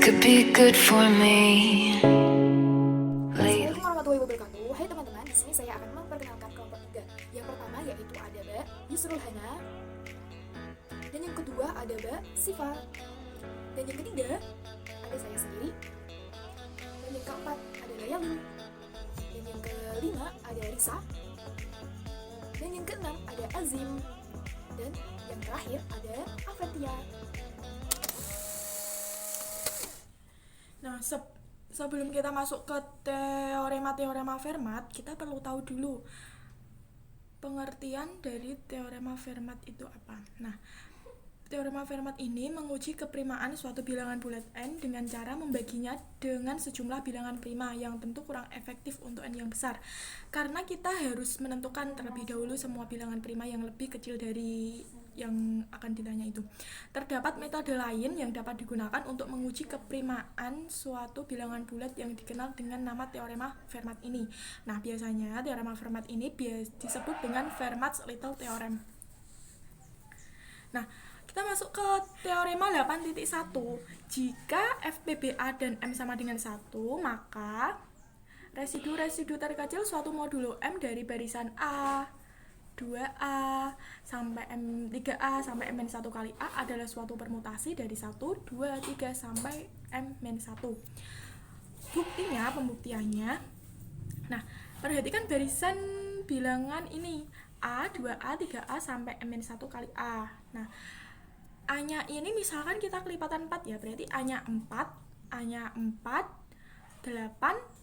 could be good for me. Assalamualaikum warahmatullahi wabarakatuh. Hai teman-teman, di sini saya akan memperkenalkan kelompok 3. Yang pertama yaitu ada Mbak Yusrul Hana, dan yang kedua ada Mbak Siva, dan yang ketiga ada saya sendiri, dan yang keempat ada Layalu, dan yang kelima ada Risa, dan yang keenam ada Azim, dan yang terakhir ada Afetia. Nah, sebelum kita masuk ke teorema Fermat, kita perlu tahu dulu pengertian dari teorema Fermat itu apa. Nah, teorema Fermat ini menguji keprimaan suatu bilangan bulat n dengan cara membaginya dengan sejumlah bilangan prima yang tentu kurang efektif untuk n yang besar. Karena kita harus menentukan terlebih dahulu semua bilangan prima yang lebih kecil dari yang akan ditanya itu. Terdapat metode lain yang dapat digunakan untuk menguji keprimaan suatu bilangan bulat yang dikenal dengan nama teorema Fermat ini. Nah, biasanya teorema Fermat ini disebut dengan Fermat's Little Theorem. Nah, kita masuk ke teorema 8.1. Jika FPBA dan M sama dengan 1, maka residu-residu terkecil suatu modulo M dari barisan A, 2A, sampai M, 3A, sampai M-1 kali A adalah suatu permutasi dari 1, 2, 3, sampai M-1. Pembuktiannya, nah, perhatikan barisan bilangan ini, A, 2A, 3A, sampai M-1 kali A. Nah, A-nya ini misalkan kita kelipatan 4 ya, berarti A-nya 4, A-nya 4, 8,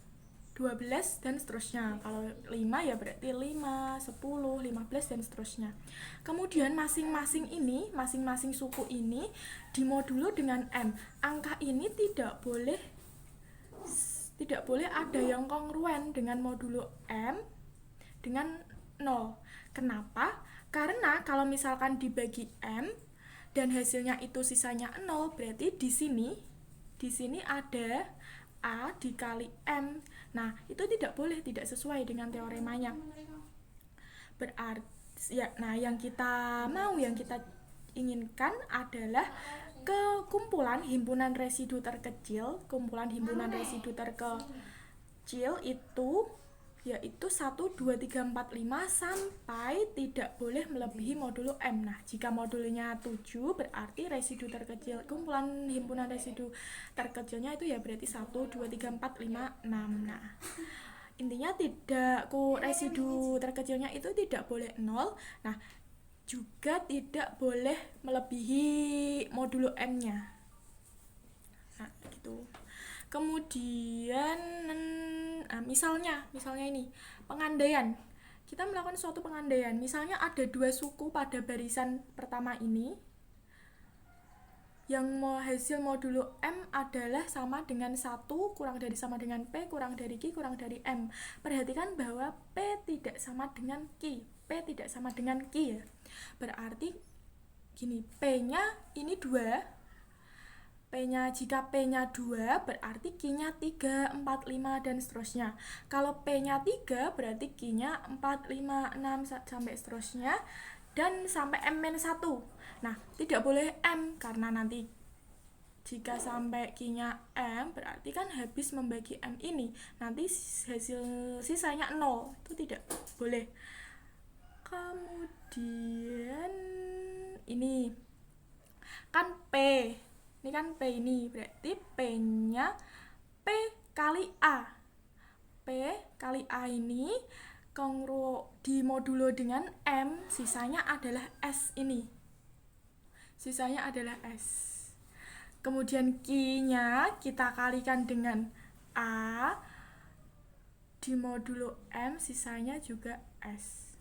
12 dan seterusnya. Kalau 5 ya berarti 5, 10, 15 dan seterusnya. Kemudian masing-masing suku ini dimodulo dengan M. Angka ini tidak boleh ada yang kongruen dengan modulo M dengan 0. Kenapa? Karena kalau misalkan dibagi M dan hasilnya itu sisanya 0, berarti di sini ada A dikali M. Nah, itu tidak sesuai dengan teoremanya. Berarti ya, nah yang kita inginkan adalah kumpulan himpunan residu terkecil itu yaitu 1, 2, 3, 4, 5 sampai tidak boleh melebihi modulo M. Nah, jika modulnya 7 berarti kumpulan himpunan residu terkecilnya itu ya berarti 1, 2, 3, 4, 5, 6. Nah, intinya residu terkecilnya itu tidak boleh 0. Nah, juga tidak boleh melebihi modulo M-nya. Nah, gitu. Kemudian misalnya ini pengandaian. Kita melakukan suatu pengandaian. Misalnya ada 2 suku pada barisan pertama ini yang hasil modulo M adalah sama dengan 1 kurang dari sama dengan P kurang dari Q kurang dari M. Perhatikan bahwa P tidak sama dengan Q. Ya. Berarti gini, P-nya ini 2. Jika P-nya 2 berarti Q-nya 3, 4, 5 dan seterusnya. Kalau P-nya 3 berarti Q-nya 4, 5, 6 sampai seterusnya dan sampai M-1. Nah, tidak boleh M karena nanti jika sampai Q-nya M berarti kan habis membagi M ini. Nanti hasil sisanya 0. Itu tidak boleh. Kemudian ini kan P. Ini kan P ini, berarti P-nya P kali A. P kali A ini dimodulo dengan M, sisanya adalah S ini. Kemudian Q-nya kita kalikan dengan A, dimodulo M, sisanya juga S.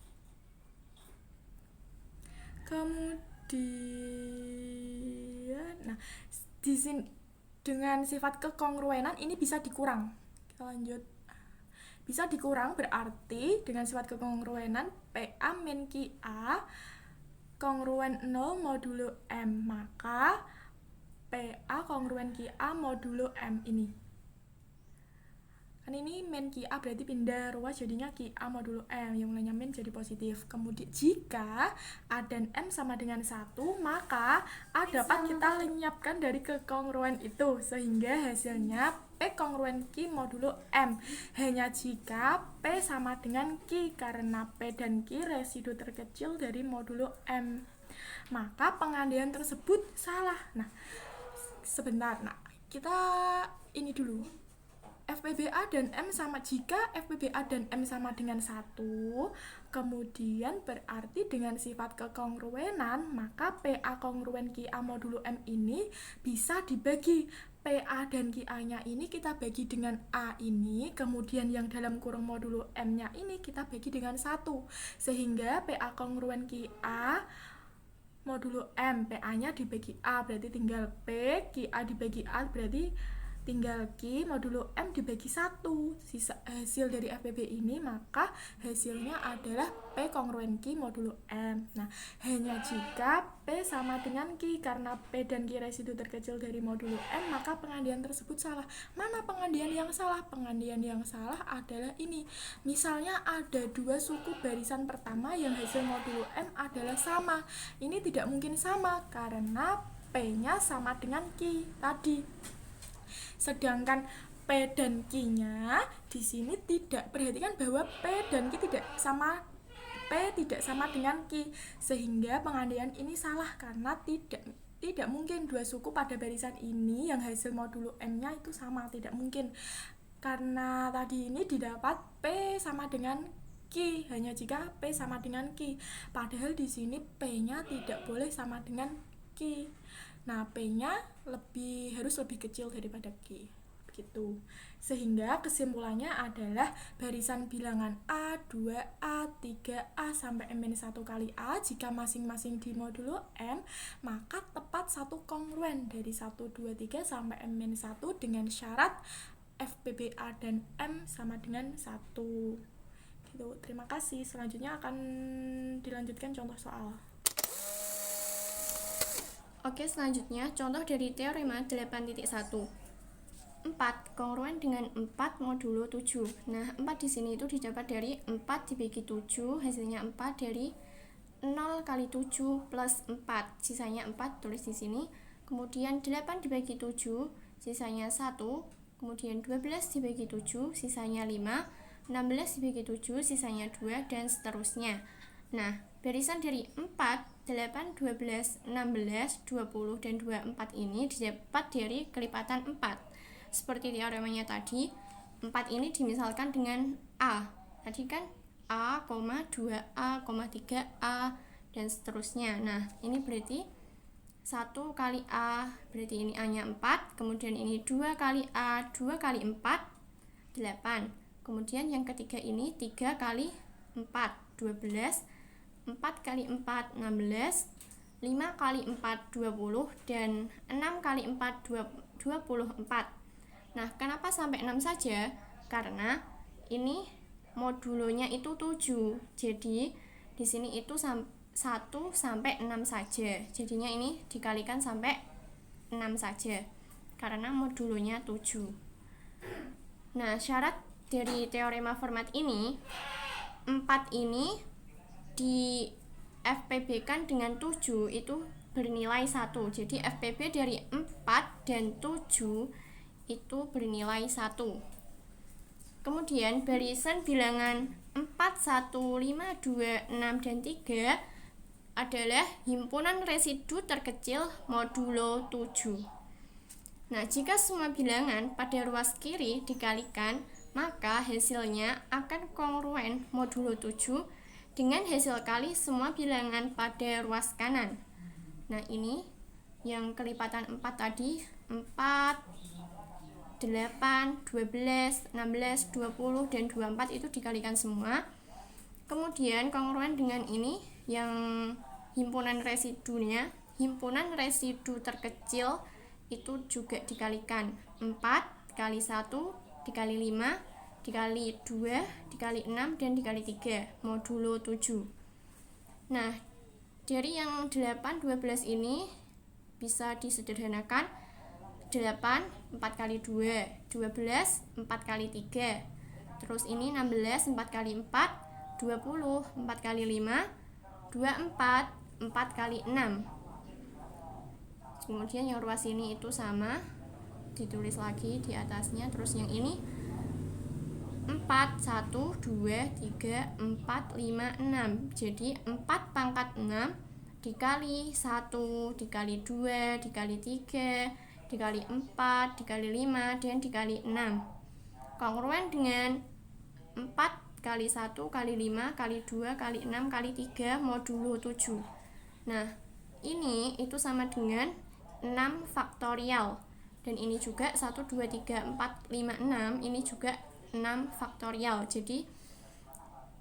Kemudian, nah, di sini dengan sifat kekongruenan ini bisa dikurang. Kita lanjut. Bisa dikurang berarti dengan sifat kekongruenan PA min QA kongruen 0 modulo M. Maka PA kongruen QA modulo M ini. Kan ini min Ki A berarti pindah ruas jadinya Ki A modulo M yang mulainya min jadi positif. Kemudian jika A dan M sama dengan 1, maka A dapat kita lenyapkan dari kekongruen itu sehingga hasilnya P kongruen Q modulo M. Hanya jika P sama dengan Q, karena P dan Q residu terkecil dari modulo M, maka pengandaian tersebut salah. Nah, sebentar. Nah, kita ini dulu. FPBA dan M sama, jika FPBA dan M sama dengan 1, kemudian berarti dengan sifat kekongruenan, maka PA kongruen QA modulo M ini bisa dibagi. PA dan QA-nya ini kita bagi dengan A ini, kemudian yang dalam kurung modulo M-nya ini kita bagi dengan 1. Sehingga PA kongruen QA modulo M, PA-nya dibagi A, berarti tinggal P, QA dibagi A, berarti tinggal Q modulo M dibagi 1. Sisa hasil dari FPB ini, maka hasilnya adalah P kongruen Q modulo M. Nah, hanya jika P sama dengan Q, karena P dan Q residu terkecil dari modulo M, maka pengandaian tersebut salah. Mana pengandaian yang salah? Pengandaian yang salah adalah ini. Misalnya ada dua suku barisan pertama yang hasil modulo M adalah sama. Ini tidak mungkin sama karena P-nya sama dengan Q tadi. Sedangkan P dan Q-nya di sini tidak, perhatikan bahwa P dan Q tidak sama, P tidak sama dengan Q, sehingga pengandaian ini salah karena tidak mungkin dua suku pada barisan ini yang hasil modulo M-nya itu sama, tidak mungkin. Karena tadi ini didapat P sama dengan Q hanya jika P sama dengan Q. Padahal di sini P-nya tidak boleh sama dengan Q. Nah, P-nya harus lebih kecil daripada Q. Begitu. Sehingga kesimpulannya adalah barisan bilangan A, 2A, 3A sampai M-1 kali A jika masing-masing di modulo M, maka tepat satu kongruen dari 1, 2, 3 sampai M-1 dengan syarat FPBA dan M sama dengan 1. Gitu. Terima kasih. Selanjutnya akan dilanjutkan contoh soal. Oke, selanjutnya contoh dari teorema 8.1. 4 kongruen dengan 4 modulo 7. Nah, 4 di sini itu didapat dari 4 dibagi 7, hasilnya 4 dari 0 kali 7 plus 4, sisanya 4 tulis di sini. Kemudian 8 dibagi 7, sisanya 1. Kemudian 12 dibagi 7, sisanya 5. 16 dibagi 7, sisanya 2, dan seterusnya. Nah, barisan dari 4, 8, 12, 16, 20, dan 24 ini didapat dari kelipatan 4. Seperti teoremanya tadi, 4 ini dimisalkan dengan A. Tadi kan A, 2A, 3A, dan seterusnya. Nah, ini berarti 1 kali A, berarti ini A-nya 4. Kemudian ini 2 kali A, 2 kali 4, 8. Kemudian yang ketiga ini 3 kali 4, 12. 4 kali 4, 16, 5 kali 4, 20, dan 6 kali 4, 24. Nah, kenapa sampai 6 saja? Karena ini modulonya itu 7. Jadi, di sini itu 1 sampai 6 saja. Jadinya ini dikalikan sampai 6 saja. Karena modulonya 7. Nah, syarat dari teorema format ini, 4 ini di FPB kan dengan 7 itu bernilai 1. Jadi FPB dari 4 dan 7 itu bernilai 1. Kemudian barisan bilangan 4, 1, 5, 2, 6, dan 3 adalah himpunan residu terkecil modulo 7. Nah, jika semua bilangan pada ruas kiri dikalikan, maka hasilnya akan kongruen modulo 7 dengan hasil kali semua bilangan pada ruas kanan. Nah, ini yang kelipatan 4 tadi, 4, 8, 12, 16, 20, dan 24 itu dikalikan semua. Kemudian kongruen dengan ini yang himpunan residunya, himpunan residu terkecil itu juga dikalikan 4 kali 1 dikali 5 dikali 2, dikali 6, dan dikali 3, modulo 7. Nah, dari yang 8, 12 ini bisa disederhanakan. 8 4 kali 2 12 4 kali 3. Terus ini 16 4 kali 4 20 4 kali 5 24 4 kali 6. Kemudian yang ruas ini itu sama, ditulis lagi di atasnya. Terus yang ini 4 1 2 3 4 5 6. Jadi 4 pangkat 6 dikali 1 dikali 2 dikali 3 dikali 4 dikali 5 dan dikali 6 kongruen dengan 4 kali 1 kali 5 kali 2 kali 6 kali 3 modulo 7. Nah, ini itu sama dengan 6 faktorial. Dan ini juga 1, 2, 3, 4, 5, 6. Ini juga 6 faktorial. Jadi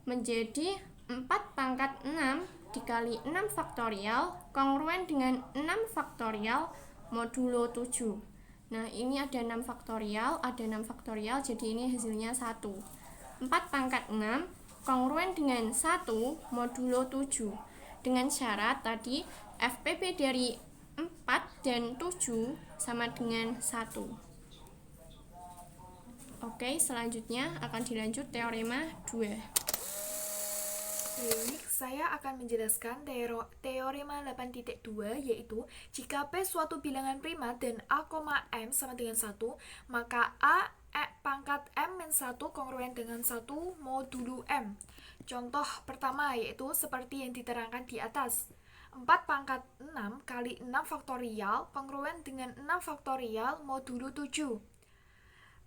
menjadi 4 pangkat 6 dikali 6 faktorial kongruen dengan 6 faktorial modulo 7. Nah, ini ada 6 faktorial, ada 6 faktorial, jadi ini hasilnya 1. 4 pangkat 6 kongruen dengan 1 modulo 7. Dengan syarat tadi FPB dari 4 dan 7 sama dengan 1. Oke, selanjutnya akan dilanjut teorema 2. Baik, saya akan menjelaskan teorema 8.2, yaitu jika P suatu bilangan prima dan A, M sama dengan 1, maka A pangkat M-1 kongruen dengan 1 modulo M. Contoh pertama yaitu seperti yang diterangkan di atas. 4 pangkat 6 kali 6 faktorial kongruen dengan 6 faktorial modulo 7.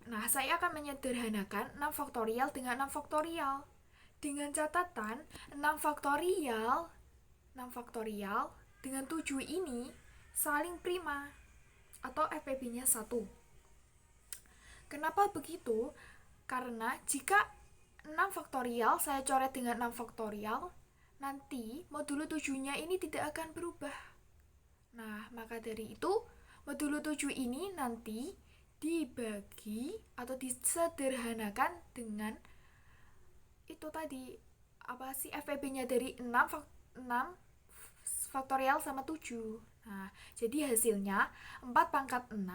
Nah, saya akan menyederhanakan 6 faktorial dengan 6 faktorial. Dengan catatan 6 faktorial dengan 7 ini saling prima atau FPB-nya 1. Kenapa begitu? Karena jika 6 faktorial saya coret dengan 6 faktorial, nanti modulo 7-nya ini tidak akan berubah. Nah, maka dari itu modulo 7 ini nanti dibagi atau disederhanakan dengan itu tadi, apa sih FPB-nya dari 6 faktorial sama 7. Nah, jadi hasilnya 4 pangkat 6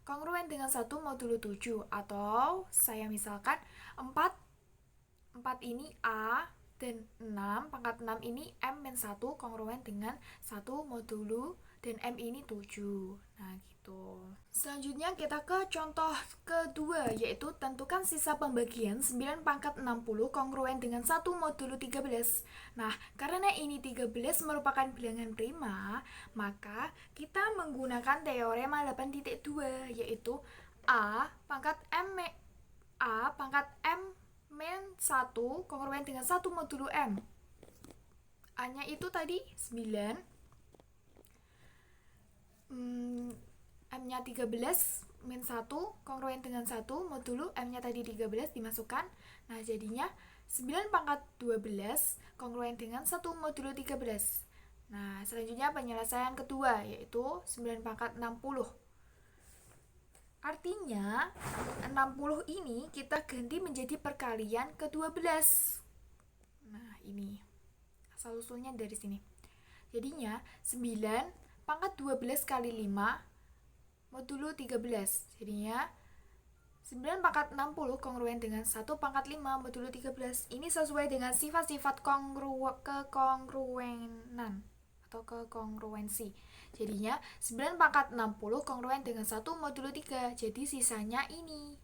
kongruen dengan 1 modulo 7, atau saya misalkan 4 ini A dan 6 pangkat 6 ini M-1 kongruen dengan 1 modulo dan M ini 7. Nah, gitu. Selanjutnya kita ke contoh kedua, yaitu tentukan sisa pembagian 9 pangkat 60 kongruen dengan 1 modulo 13. Nah, karena ini 13 merupakan bilangan prima, maka kita menggunakan teorema 8.2, yaitu A pangkat M 1 kongruen dengan 1 modulo M. A-nya itu tadi 9, M-nya 13 min 1 kongruen dengan 1 modulo M-nya tadi 13 dimasukkan. Nah, jadinya 9 pangkat 12 kongruen dengan 1 modulo 13. Nah, selanjutnya penyelesaian kedua, yaitu 9 pangkat 60. Artinya 60 ini kita ganti menjadi perkalian ke-12. Nah, ini asal usulnya dari sini. Jadinya 9 pangkat 12 kali 5 modulo 13. Jadinya 9 pangkat 60 kongruen dengan 1 pangkat 5 modulo 13. Ini sesuai dengan sifat-sifat kekongruenan atau kekongruensi. Jadinya 9 pangkat 60 kongruen dengan 1 modulo 3. Jadi sisanya ini,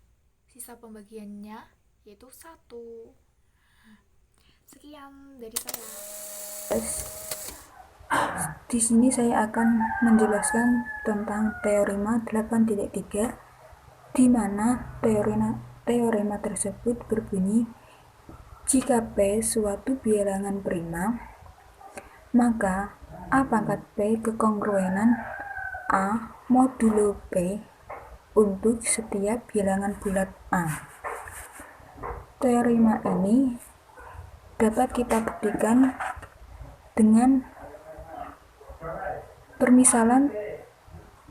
sisa pembagiannya yaitu 1. Sekian dari saya. Di sini saya akan menjelaskan tentang teorema 8.3, di mana teorema tersebut berbunyi jika P suatu bilangan prima, maka A pangkat P kekongruenan A modulo P untuk setiap bilangan bulat A. Teorema ini dapat kita buktikan dengan permisalan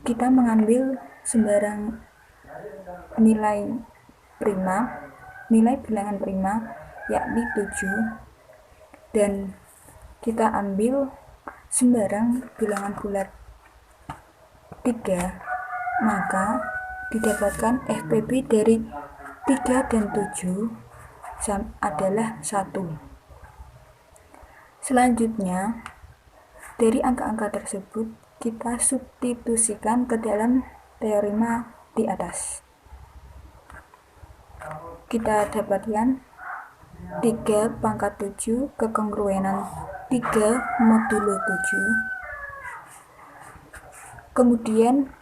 kita mengambil sembarang nilai bilangan prima yakni 7, dan kita ambil sembarang bilangan bulat 3 maka didapatkan FPB dari 3 dan 7 adalah 1. Selanjutnya, dari angka-angka tersebut kita substitusikan ke dalam teorema di atas. Kita dapatkan 3 pangkat 7 kekongruenan 3 modulo 7. Kemudian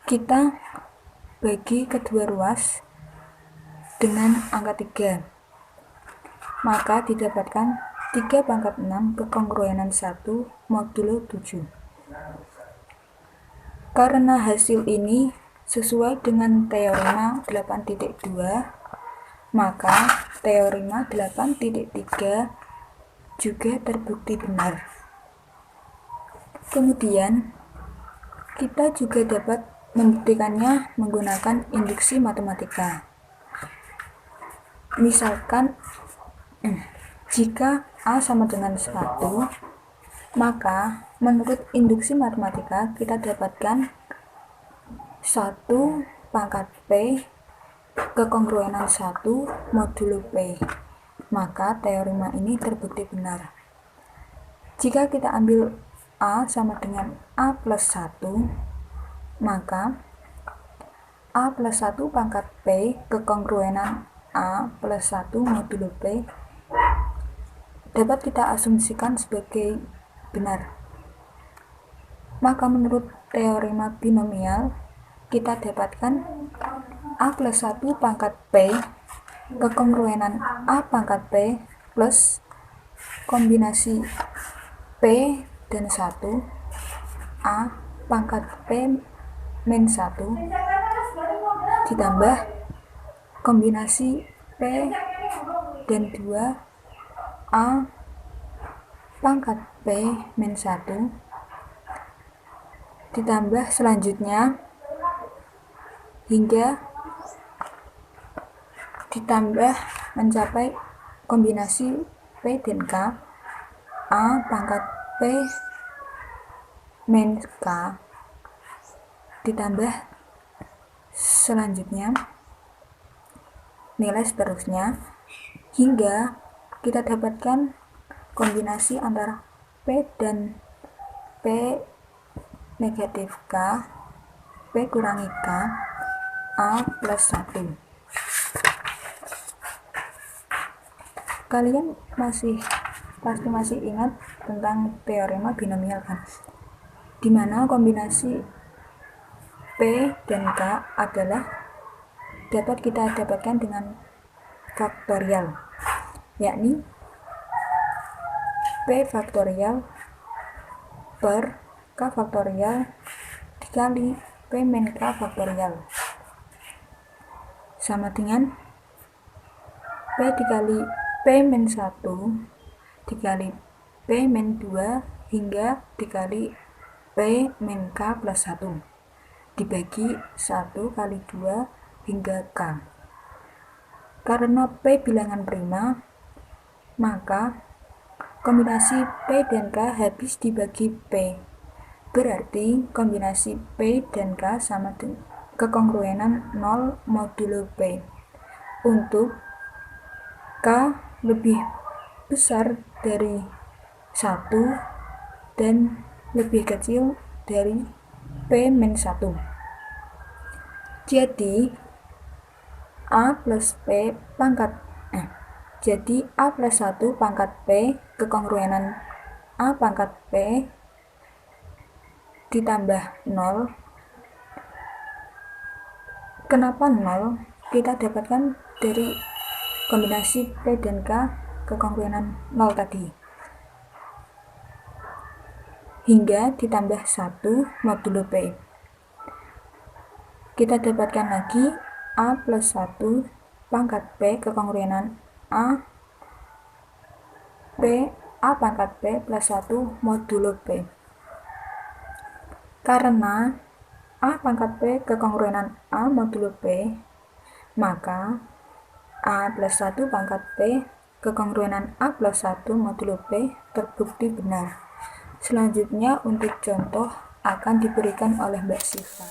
kita bagi kedua ruas dengan angka 3. Maka didapatkan 3 pangkat 6 kekongruenan 1 modulo 7. Karena hasil ini sesuai dengan teorema 8.2, maka teorema 8.3 juga terbukti benar. Kemudian kita juga dapat membuktikannya menggunakan induksi matematika. Misalkan jika A sama dengan 1, maka menurut induksi matematika kita dapatkan 1 pangkat P kekongruenan 1 modulo P. Maka teorema ini terbukti benar. Jika kita ambil A sama dengan A plus 1, maka A plus 1 pangkat P kekongruenan A plus 1 modulo P dapat kita asumsikan sebagai benar. Maka menurut teorema binomial kita dapatkan A plus 1 pangkat P kekongruenan A pangkat P plus kombinasi P dan 1 A pangkat P min 1 ditambah kombinasi P dan 2 A pangkat P min 1 ditambah selanjutnya hingga ditambah mencapai kombinasi P dan K A pangkat P min K ditambah selanjutnya nilai seterusnya hingga kita dapatkan kombinasi antara P dan P negatif K, P kurangi K, A plus 1. Kalian pasti masih ingat tentang teorema binomial kan? Dimana kombinasi P dan K adalah dapat kita dapatkan dengan faktorial, yakni P faktorial per K faktorial dikali P min K faktorial sama dengan P dikali P min 1 dikali P min 2 hingga dikali P min K plus 1 dibagi 1 kali 2 hingga K. Karena P bilangan prima, maka kombinasi P dan K habis dibagi P. Berarti kombinasi P dan K sama dengan kekongruenan 0 modulo P. Untuk K lebih besar dari 1 dan lebih kecil dari P min 1. Jadi A plus P pangkat jadi A plus 1 pangkat P kekongruenan A pangkat P ditambah 0. Kenapa 0? Kita dapatkan dari kombinasi P dan K kekongruenan 0 tadi hingga ditambah 1 modulo P. Kita dapatkan lagi A plus 1 pangkat P kekongruenan A pangkat P plus 1 modulo P. Karena A pangkat P kekongruenan A modulo P, maka A plus 1 pangkat P kekongruenan A plus 1 modulo P terbukti benar. Selanjutnya untuk contoh akan diberikan oleh Mbak Siva.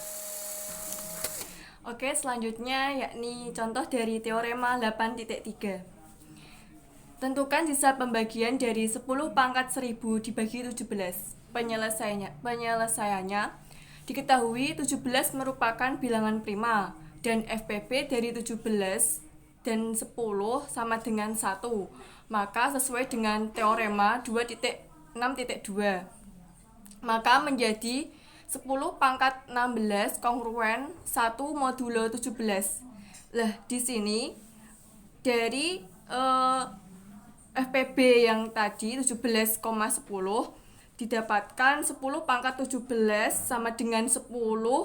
Oke, selanjutnya yakni contoh dari teorema 8.3. Tentukan sisa pembagian dari 10 pangkat 1000 dibagi 17. Penyelesaiannya diketahui 17 merupakan bilangan prima dan FPB dari 17 dan 10 sama dengan 1. Maka sesuai dengan teorema 2.6.2, maka menjadi 10 pangkat 16 kongruen 1 modulo 17. Lah, di sini dari FPB yang tadi 17,10 didapatkan 10 pangkat 17 sama dengan 10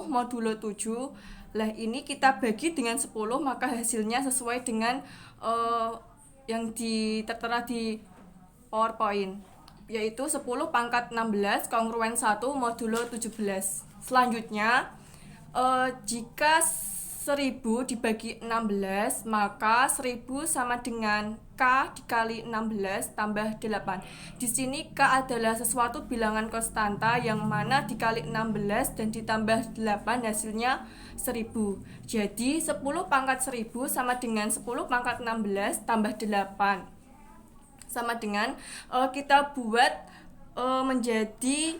modulo 7. Lah, ini kita bagi dengan 10, maka hasilnya sesuai dengan yang tertera di PowerPoint, yaitu 10 pangkat 16 kongruen 1 modulo 17. Selanjutnya, jika 1000 dibagi 16, maka 1000 sama dengan K dikali 16 tambah 8. Di sini K adalah sesuatu bilangan konstanta yang mana dikali 16 dan ditambah 8 hasilnya 1000. Jadi 10 pangkat 1000 sama dengan 10 pangkat 16 tambah 8. Sama dengan kita buat menjadi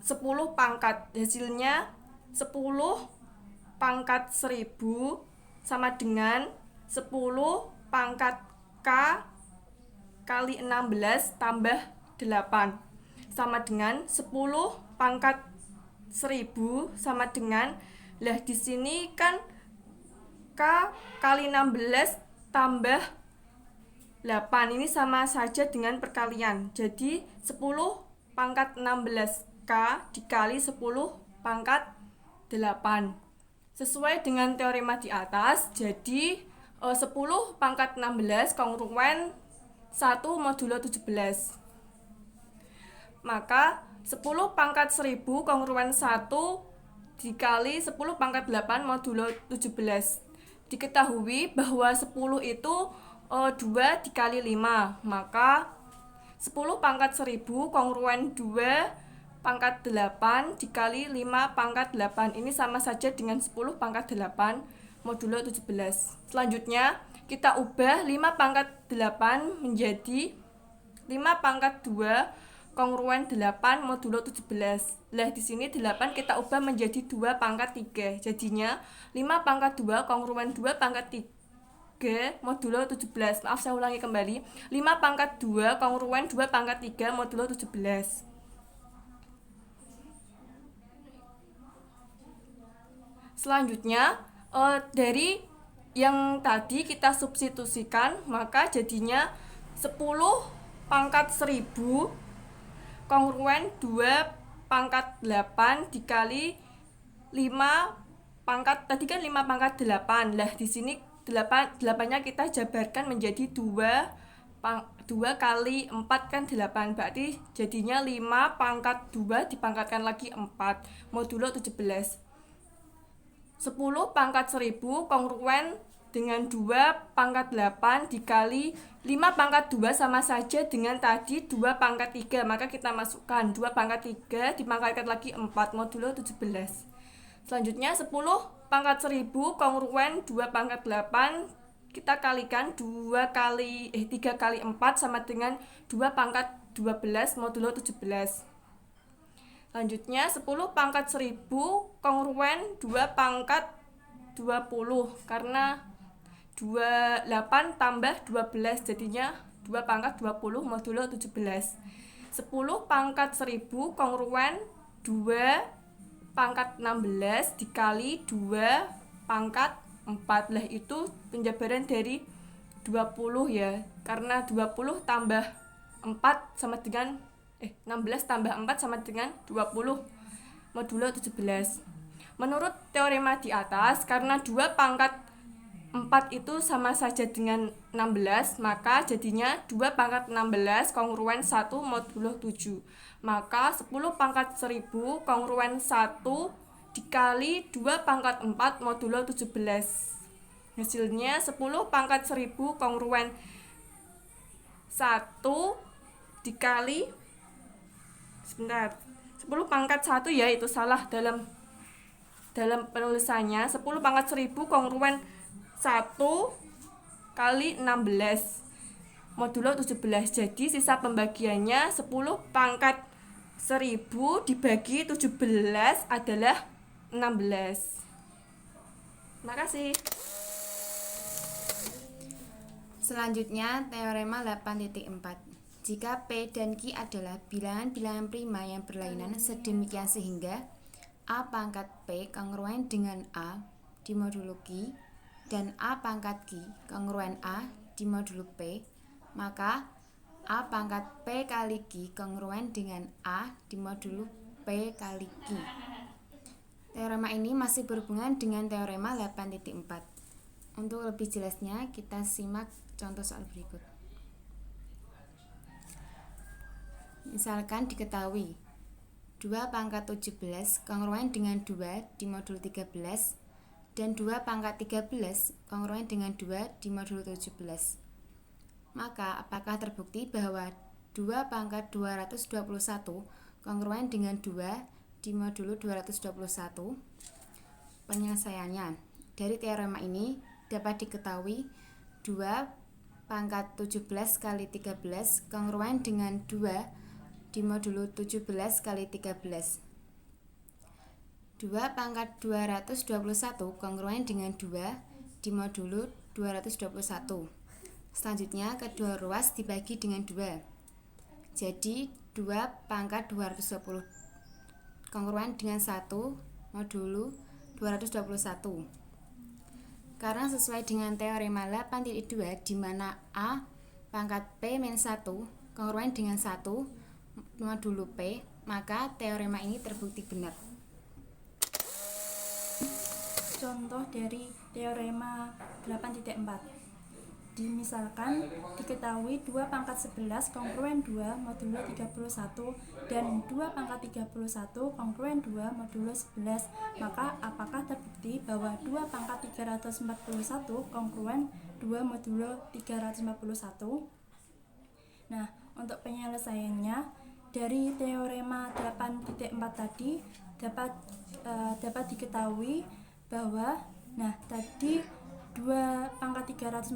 10 pangkat, hasilnya 10 pangkat 1000 sama dengan 10 pangkat K kali 16 tambah 8 sama dengan 10 pangkat 1000 sama dengan, lah di sini kan K kali 16 tambah 8 ini sama saja dengan perkalian. Jadi 10 pangkat 16K dikali 10 pangkat 8. Sesuai dengan teorema di atas, jadi 10 pangkat 16 kongruen 1 modulo 17. Maka 10 pangkat 1000 kongruen 1 dikali 10 pangkat 8 modulo 17. Diketahui bahwa 10 itu 2 dikali 5, maka 10 pangkat 1000 kongruen 2 pangkat 8 dikali 5 pangkat 8. Ini sama saja dengan 10 pangkat 8 modulo 17. Selanjutnya, kita ubah 5 pangkat 8 menjadi 5 pangkat 2 kongruen 8 modulo 17. Lah, di sini 8 kita ubah menjadi 2 pangkat 3. Jadinya 5 pangkat 2 kongruen 2 pangkat 3 modulo 17. Maaf, saya ulangi kembali. 5 pangkat 2 kongruen 2 pangkat 3 modulo 17. Selanjutnya, dari yang tadi kita substitusikan, maka jadinya 10 pangkat 1000 kongruen 2 pangkat 8 dikali 5 pangkat, tadi kan 5 pangkat 8. Lah, di sini 8-nya kita jabarkan menjadi 2 kali 4 kan 8. Berarti jadinya 5 pangkat 2 dipangkatkan lagi 4 modulo 17. 10 pangkat 1000 kongruen dengan 2 pangkat 8 dikali 5 pangkat 2 sama saja dengan tadi 2 pangkat 3. Maka kita masukkan 2 pangkat 3 dipangkatkan lagi 4 modulo 17. Selanjutnya 10 pangkat 1000 kongruen 2 pangkat 8 kita kalikan 3 kali 4 sama dengan 2 pangkat 12 modulo 17. Selanjutnya 10 pangkat 1000 kongruen 2 pangkat 20, karena 28 tambah 12 jadinya 2 pangkat 20 modulo 17. 10 pangkat 1000 kongruen 2 pangkat 16 dikali 2 pangkat 4. Lah, itu penjabaran dari 20 ya, karena 20 tambah 4 sama dengan 16 tambah 4 sama dengan 20 modulo 17. Menurut teorema di atas, karena 2 pangkat 4 itu sama saja dengan 16, maka jadinya 2 pangkat 16 kongruen 1 modulo 7. Maka 10 pangkat 1000 kongruen 1 dikali 2 pangkat 4 modulo 17. Hasilnya 10 pangkat 1000 kongruen 1 dikali 10 pangkat 1 ya, itu salah dalam penulisannya. 10 pangkat 1000 kongruen 1 kali 16 modulo 17. Jadi sisa pembagiannya 10 pangkat 1000 dibagi 17 adalah 16. Terima kasih. Selanjutnya, teorema 8.4. Jika P dan Q adalah bilangan-bilangan prima yang berlainan sedemikian sehingga A pangkat P kongruen dengan A dimodulo Q dan A pangkat Q kongruen A dimodulo P, maka A pangkat P kali Q kongruen dengan A dimodulo P kali Q. Teorema ini masih berhubungan dengan teorema 8.4. Untuk lebih jelasnya, kita simak contoh soal berikut. Misalkan diketahui 2 pangkat 17 kongruen dengan 2 dimodulo 13 dan 2 pangkat 13 kongruen dengan 2 dimodulo 17. Maka apakah terbukti bahwa 2 pangkat 221 kongruen dengan 2 dimodulo 221? Penyelesaiannya, dari teorema ini dapat diketahui 2 pangkat 17 kali 13 kongruen dengan 2 dimodulo 17 kali 13. 2 pangkat 221 kongruen dengan 2 dimodulo 221. Selanjutnya, kedua ruas dibagi dengan 2. Jadi, 2 pangkat 220 kongruen dengan 1 modulo 221. Karena sesuai dengan teorema 8.2 di mana A pangkat P-1 kongruen dengan 1 modulo P, maka teorema ini terbukti benar. Contoh dari teorema 8.4. Misalkan diketahui 2 pangkat 11 kongruen 2 modulo 31 dan 2 pangkat 31 kongruen 2 modulo 11, maka apakah terbukti bahwa 2 pangkat 341 kongruen 2 modulo 341? Nah, untuk penyelesaiannya, dari teorema 8.4 tadi dapat diketahui bahwa tadi 2 pangkat 341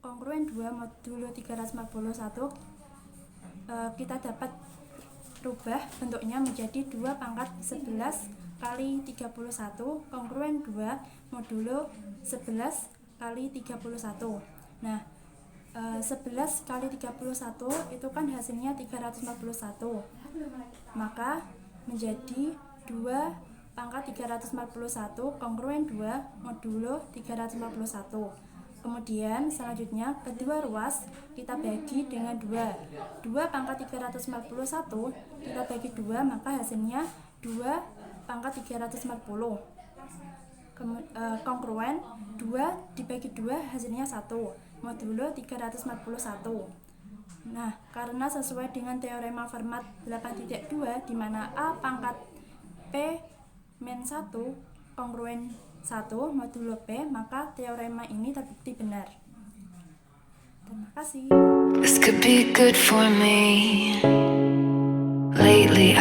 kongruen 2 modulo 341 kita dapat rubah bentuknya menjadi 2 pangkat 11 kali 31 kongruen 2 modulo 11 kali 31. Nah, 11 kali 31 itu kan hasilnya 341, maka menjadi 2 pangkat 341 kongruen 2 modulo 341. Kemudian selanjutnya kedua ruas kita bagi dengan 2. 2 pangkat 341 kita bagi 2, maka hasilnya 2 pangkat 340. Kongruen 2 dibagi 2 hasilnya 1 modulo 341. Nah, karena sesuai dengan teorema Fermat 8.2 di mana A pangkat P-1 kongruen 1 modulo P, maka teorema ini terbukti benar. Terima kasih. This could be good for me. Lately